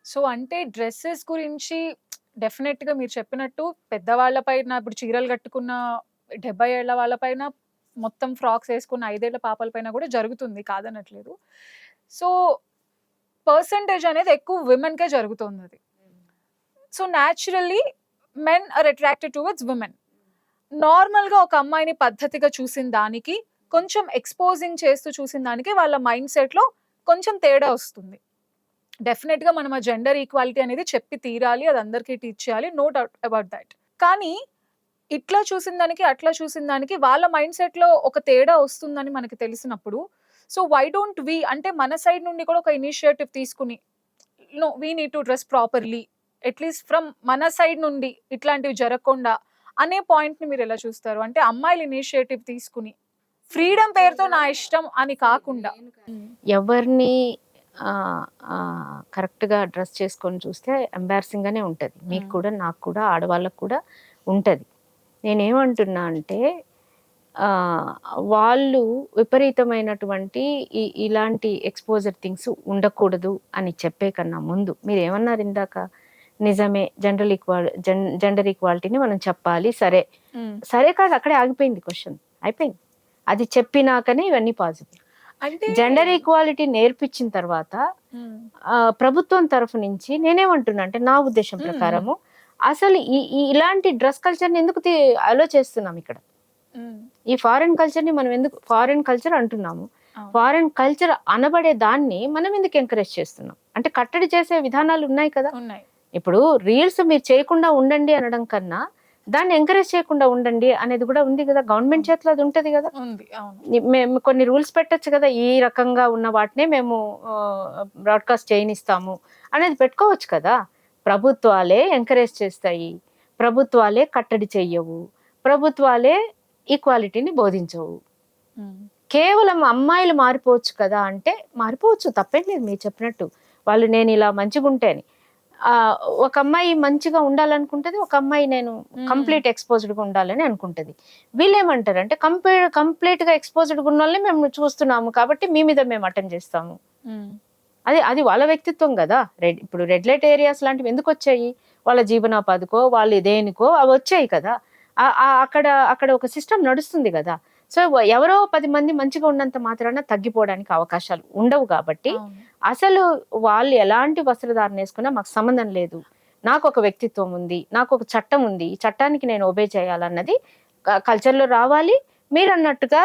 So, అంటే dresses గురించి డెఫినెట్‌గా మీరు చెప్పినట్టు పెద్దవాళ్ళ పైన ఇప్పుడు చీరలు కట్టుకున్న 70 ఏళ్ల వాళ్ళ పైన, మొత్తం ఫ్రాక్స్ ఏసుకున్న 5 ఏళ్ల పాపల పైన గూడా జరుగుతుంది కాదనట్లేదు. సో, పర్సెంటేజ్ అనేది ఎక్కువ విమెన్‌కే జరుగుతుందది. So, naturally men are attracted towards women. నార్మల్‌గా ఒక అమ్మాయిని పద్ధతిగా చూసిన దానికి, కొంచెం ఎక్స్‌పోజింగ్ చేస్తూ చూసిన దానికి వాళ్ళ మైండ్ సెట్‌లో కొంచెం తేడా వస్తుంది. డెఫినిట్‌గా మనం ఆ జెండర్ ఈక్వాలిటీ అనేది చెప్పి తీరాలి. అది అందరికీ టీచ్ చేయాలి. No doubt about that. కానీ ఇట్లా చూసిన దానికి, అట్లా చూసిన దానికి వాళ్ళ మైండ్ సెట్‌లో ఒక తేడా వస్తుందని మనకు తెలిసినప్పుడు, సో, వై డోంట్ వి అంటే మన సైడ్ నుండి కూడా ఒక ఇనిషియేటివ్ తీసుకొని, no we need to dress properly. At least from మన సైడ్ నుండి ఇట్లాంటివి జరగకుండా అనే పాయింట్‌ని మీరెలా చూస్తారు? అంటే అమ్మాయిలు ఇనిషియేటివ్ తీసుకొని, ఫ్రీడమ్ పేరుతో నా ఇష్టం అని కాకుండా. హ్మ్. ఎవరిని కరెక్ట్‌గా డ్రెస్ చేసుకొని చూస్తే ఎంబారసింగ్‌గానే ఉంటది. మీకు కూడా, నాకు కూడా, ఆడవాళ్ళకి కూడా ఉంటది. నేనేమంటున్నా అంటే ఆహ్, వాళ్ళు విపరీతమైనటువంటి ఇలాంటి ఎక్స్‌పోజర్ థింగ్స్ ఉండకూడదు అని చెప్పే కన్నా ముందు మీరేమన్నారు ఇందాక? నిజమే జెండర్ ఈక్వాలిటీని మనం చెప్పాలి. సరే. హ్మ్. సరే కాదు అక్కడే ఆగిపోయింది క్వెషన్. అయిపోయింది. అది చెప్పినాకనే ఇవన్నీ పాసిబుల్. అంటే జెండర్ ఈక్వాలిటీ నేర్పించిన తర్వాత హ్మ్. ప్రభుత్వం తరఫు నుంచి నేనేమంటున్నా అంటే నా ఉద్దేశం హ్మ్. ప్రకారము అసలు ఇలాంటి డ్రెస్ కల్చర్‌ని ఎందుకు అలో చేస్తున్నాం ఇక్కడ? హ్మ్. ఈ ఫారిన్ కల్చర్‌ని మనం ఎందుకు ఫారిన్ కల్చర్ అంటున్నాము. అవును. ఫారిన్ కల్చర్ అనబడే దాన్ని మనం ఎందుకు ఎంకరేజ్ చేస్తున్నాం? అంటే కట్టడి చేసే విధానాలు ఉన్నాయి కదా! ఉన్నాయి. ఇప్పుడు రీల్స్ మీరు చేయకుండా ఉండండి అనడం కన్నా, దాన్ని ఎంకరేజ్ చేయకుండా ఉండండి అనేది కూడా ఉంది కదా! గవర్నమెంట్ అవును. చేతిలో అది ఉంటది కదా! ఉంది. అవును. మేము కొన్ని రూల్స్ పెట్టొచ్చు కదా! ఈ రకంగా ఉన్న వాటినే మేము బ్రాడ్‌కాస్ట్ చేయనిస్తాము అనేది పెట్టుకోవచ్చు కదా! ప్రభుత్వాలే ఎంకరేజ్ చేస్తాయి. ప్రభుత్వాలే కట్టడి చెయ్యవు. ప్రభుత్వాలే ఈక్వాలిటీని బోధించవు. హ్మ్. కేవలం అమ్మాయిలు మారిపోవచ్చు కదా! అంటే మారిపోవచ్చు. తప్పేం లేదు మీరు చెప్పినట్టు. వాళ్ళు నేనిలా మంచిగుంటే అని. ఆహ్, ఒక అమ్మాయి మంచిగా ఉండాలనుకుంటది. ఒక అమ్మాయి నేను హ్మ్. కంప్లీట్ ఎక్స్‌పోజ్డ్‌గా ఉండాలని అనుకుంటది. వీళ్ళేమంటారంటే కంప్లీట్‌గా ఎక్స్‌పోజ్డ్‌గా ఉన్నోళ్ళని మేము చూస్తున్నాము కాబట్టి మీ మీద మేము అటెంప్ట్ చేస్తాము. హ్మ్. అది అది వాళ్ళ వ్యక్తిత్వం గదా! ఇప్పుడు రెడ్ లైట్ ఏరియాస్ లాంటివి ఎందుకొచ్చాయి? వాళ్ళ జీవనోపాధికో, వాళ్ళు దేనికో అవొచ్చాయి కదా! అక్కడ అక్కడ ఒక సిస్టమ్ నడుస్తుంది గదా! సో, ఎవరో 10 మంది మంచిగా ఉన్నంత మాత్రాన తగ్గిపోవడానికి అవకాశాలు ఉండవు గాబట్టి, అవును. అసలు వాళ్ళు ఎలాంటి వస్త్రధారణ యేసుకున్నా మాకు సంబంధం లేదు. నాకొక వ్యక్తిత్వం ఉంది. నాకొక చట్టం ఉంది. ఈ చట్టానికి నేను ఒబే చేయాలన్నది కల్చర్‌లో రావాలి. మీరన్నట్టుగా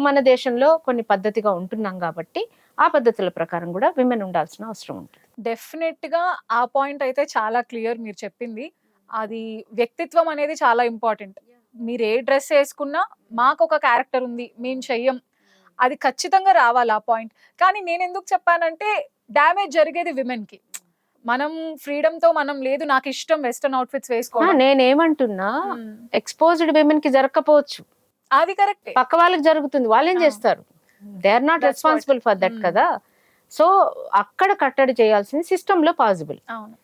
మన దేశంలో కొన్ని పద్ధతిగా ఉంటున్నాం గాబట్టి, ఆ పద్ధతుల ప్రకారం గూడా విమెన్ ఉండాల్సిన అవసరం ఉంటుంది. డెఫినిట్‌గా ఆ పాయింట్ అయితే చాలా క్లియర్ మీరు చెప్పింది. అది వ్యక్తిత్వం అనేది చాలా ఇంపార్టెంట్. మీరు ఏ డ్రెస్ ఏసుకున్నా మాకొక క్యారెక్టర్ ఉంది. మేము చెయ్యం. అది ఖచ్చితంగా రావాలి ఆ పాయింట్. కానీ నేనెందుకు చెప్పానంటే డ్యామేజ్ జరిగేది విమెన్‌కి. మనం ఫ్రీడమ్‌తో మనం లేదు నాకిష్టం వెస్టర్న్ ఔట్‌ఫిట్స్ వేసుకోవడం. నేనేమంటున్నా హ్మ్. ఎక్స్‌పోజ్డ్ విమెన్‌కి జరగకపోవచ్చు. అది కరెక్టే. పక్క వాళ్ళకి జరుగుతుంది. వాళ్ళేం అవును. జేస్తారు? They are not that's what. Responsible for that hmm. కదా! సో, అక్కడ కట్టడి చేయాల్సింది సిస్టమ్‌లో పాసిబుల్. అవును.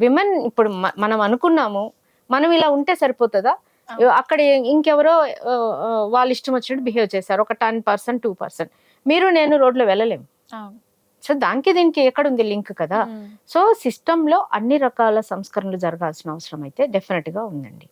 విమెన్ ఇప్పుడు మనం అనుకున్నాము. మనం ఇలా ఉంటే సరిపోతదా? అవును. అక్కడ ఇంకెవరో వాళ్ళ ఇష్టం వచ్చినట్టు బిహేవ్ చేశారు. ఒక 10%, 2%. మీరు నేను రోడ్‌లో వెళ్ళలేము. అవును. సో, దానికి దీనికి ఎక్కడుంది లింక్ కదా! హ్మ్. సో, సిస్టమ్‌లో అన్ని రకాల సంస్కరణలు జరగాల్సిన అవసరం అయితే డెఫినిట్‌గా ఉందండి.